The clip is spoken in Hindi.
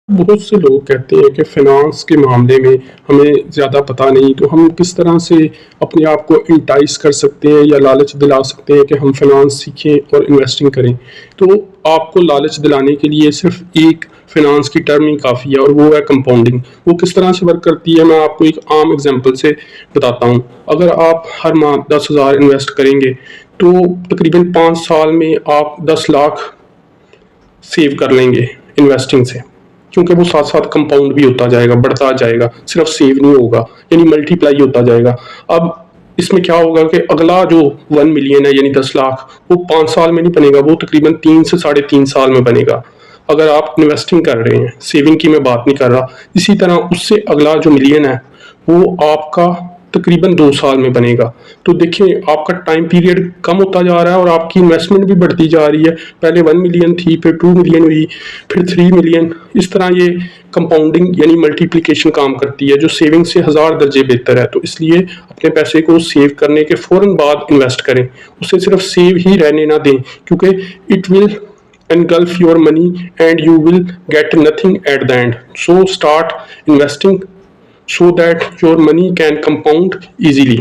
बहुत से लोग कहते हैं कि फ़िनांस के मामले में हमें ज़्यादा पता नहीं, तो हम किस तरह से अपने आप को इंटाइस कर सकते हैं या लालच दिला सकते हैं कि हम फ़िनांस सीखें और इन्वेस्टिंग करें। तो आपको लालच दिलाने के लिए सिर्फ एक फ़िनांस की टर्म ही काफ़ी है, और वो है कंपाउंडिंग। वो किस तरह से वर्क करती है, मैं आपको एक आम एग्जांपल से बताता हूँ। अगर आप हर माह 10,000 इन्वेस्ट करेंगे, तो तकरीबन 5 साल में आप 10 लाख सेव कर लेंगे इन्वेस्टिंग से, क्योंकि वो साथ साथ कंपाउंड भी होता जाएगा, बढ़ता जाएगा, सिर्फ सेव नहीं होगा, यानी मल्टीप्लाई होता जाएगा। अब इसमें क्या होगा कि अगला जो 1 मिलियन है यानी 10 लाख, वो 5 साल में नहीं बनेगा, वो तकरीबन 3 से 3.5 साल में बनेगा, अगर आप इन्वेस्टिंग कर रहे हैं। सेविंग की मैं बात नहीं कर रहा। इसी तरह उससे अगला जो मिलियन है वो आपका तकरीबन 2 साल में बनेगा। तो देखिए, आपका टाइम पीरियड कम होता जा रहा है और आपकी इन्वेस्टमेंट भी बढ़ती जा रही है। पहले 1 मिलियन थी, फिर 2 मिलियन हुई, फिर 3 मिलियन। इस तरह ये कंपाउंडिंग यानी मल्टीप्लिकेशन काम करती है, जो सेविंग से 1000 दर्जे बेहतर है। तो इसलिए अपने पैसे को सेव करने के फ़ौरन बाद इन्वेस्ट करें, उसे सिर्फ सेव ही रहने ना दें, क्योंकि it will engulf your money and you will get nothing at the end. So start investing so that your money can compound easily.